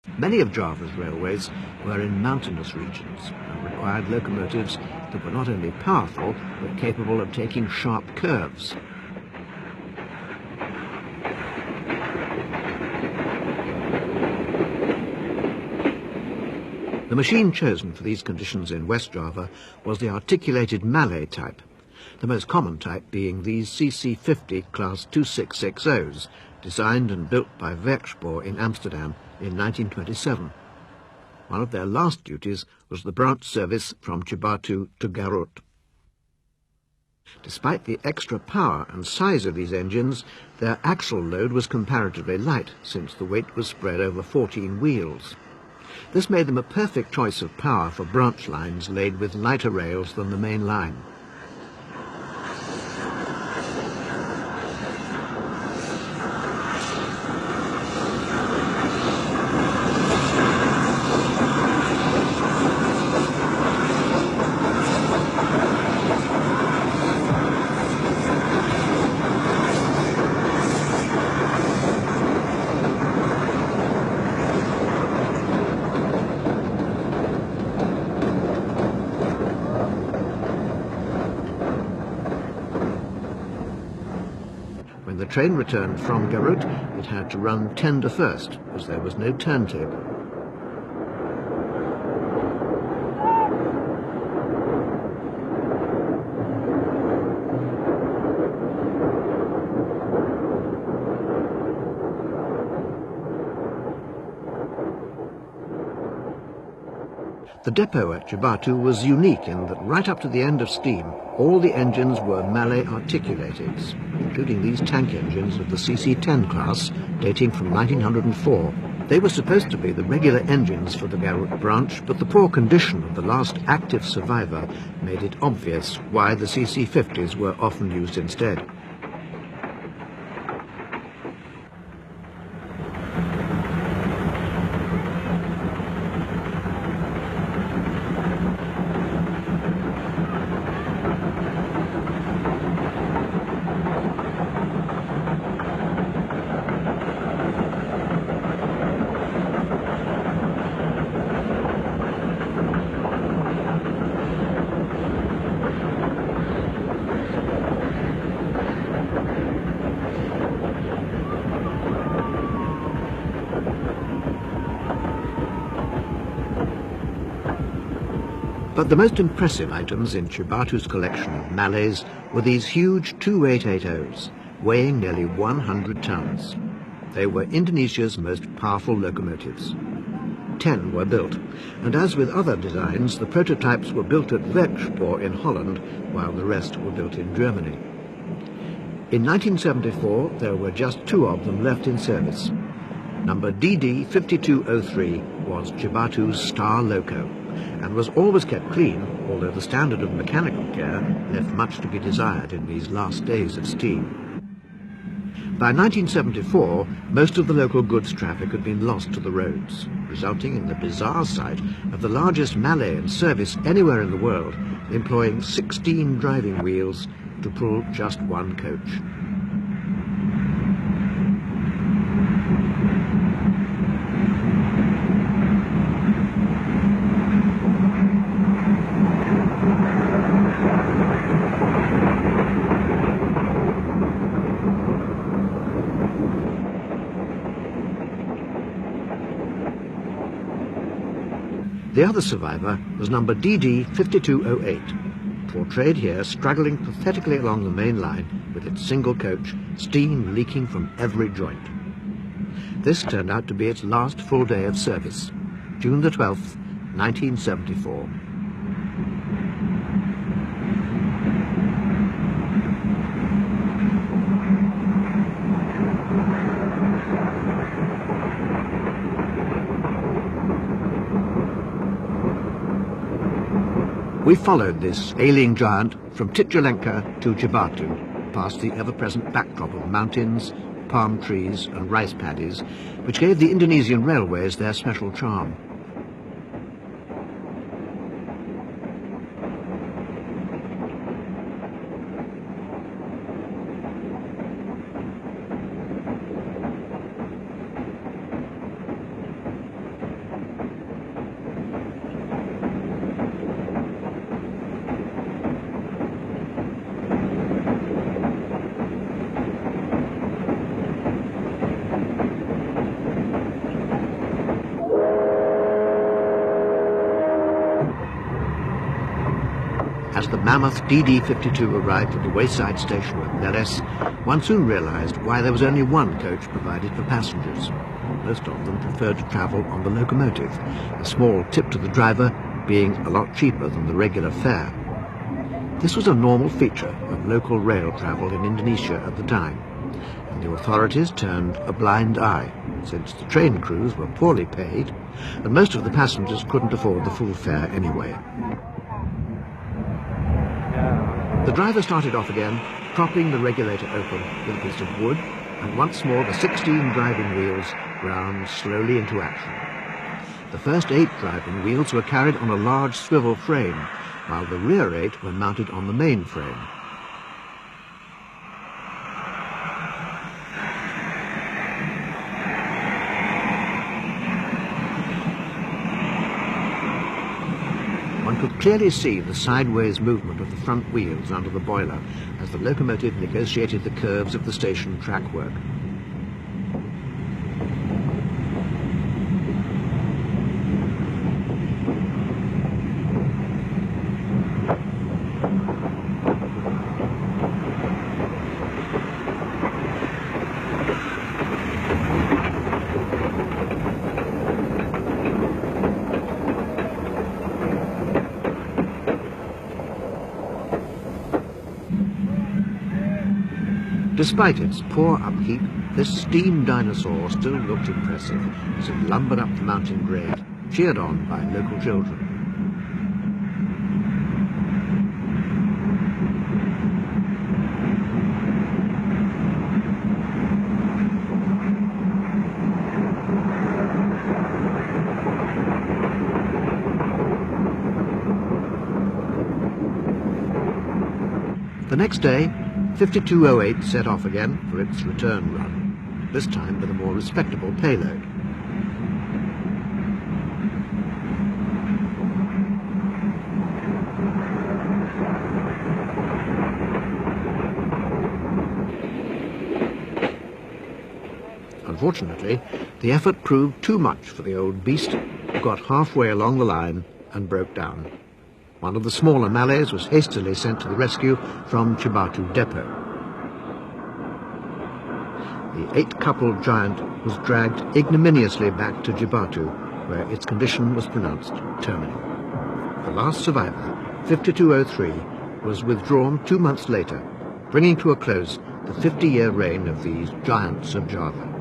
Many of Java's railways were in mountainous regions and required locomotives that were not only powerful but capable of taking sharp curves. The machine chosen for these conditions in West Java was the articulated Malay type, the most common type being these CC50 Class 2660s, designed and built by Werkspoor in Amsterdam in 1927. One of their last duties was the branch service from Cibatu to GARUT. Despite the extra power and size of these engines, their axle load was comparatively light, since the weight was spread over 14 wheels. This made them a perfect choice of power for branch lines laid with lighter rails than the main line. When the train returned from GARUT, it had to run tender first, as there was no turntable. The depot at Cibatu was unique in that right up to the end of steam, all the engines were Malay articulateds, including these tank engines of the CC10 class, dating from 1904. They were supposed to be the regular engines for the GARUT branch, but the poor condition of the last active survivor made it obvious why the CC50s were often used instead. But the most impressive items in Cibatu's collection of Malays were these huge 2880s, weighing nearly 100 tons. They were Indonesia's most powerful locomotives. 10 were built, and as with other designs, the prototypes were built at Werkspoor in Holland, while the rest were built in Germany. In 1974, there were just 2 of them left in service. Number DD5203 was Cibatu's star loco, and was always kept clean, although the standard of mechanical care left much to be desired in these last days of steam. By 1974, most of the local goods traffic had been lost to the roads, resulting in the bizarre sight of the largest Malay in service anywhere in the world, employing 16 driving wheels to pull just one coach. The other survivor was number DD5208, portrayed here struggling pathetically along the main line with its single coach, steam leaking from every joint. This turned out to be its last full day of service, June the 12th, 1974. We followed this ailing giant from Titjelenka to Cibatu, past the ever-present backdrop of mountains, palm trees and rice paddies, which gave the Indonesian railways their special charm. As the mammoth DD-52 arrived at the wayside station of Neres, one soon realized why there was only one coach provided for passengers. Most of them preferred to travel on the locomotive, a small tip to the driver being a lot cheaper than the regular fare. This was a normal feature of local rail travel in Indonesia at the time, and the authorities turned a blind eye, since the train crews were poorly paid, and most of the passengers couldn't afford the full fare anyway. The driver started off again, propping the regulator open with a piece of wood, and once more the 16 driving wheels ground slowly into action. The first 8 driving wheels were carried on a large swivel frame, while the rear 8 were mounted on the main frame. One could clearly see the sideways movement of the front wheels under the boiler as the locomotive negotiated the curves of the station track work. Despite its poor upkeep, this steam dinosaur still looked impressive as it lumbered up the mountain grade, cheered on by local children. The next day, 5208 set off again for its return run, this time with a more respectable payload. Unfortunately, the effort proved too much for the old beast, who got halfway along the line and broke down. One of the smaller Malays was hastily sent to the rescue from Cibatu depot. The 8-coupled giant was dragged ignominiously back to Cibatu, where its condition was pronounced terminal. The last survivor, 5203, was withdrawn 2 months later, bringing to a close the 50-year reign of these giants of Java.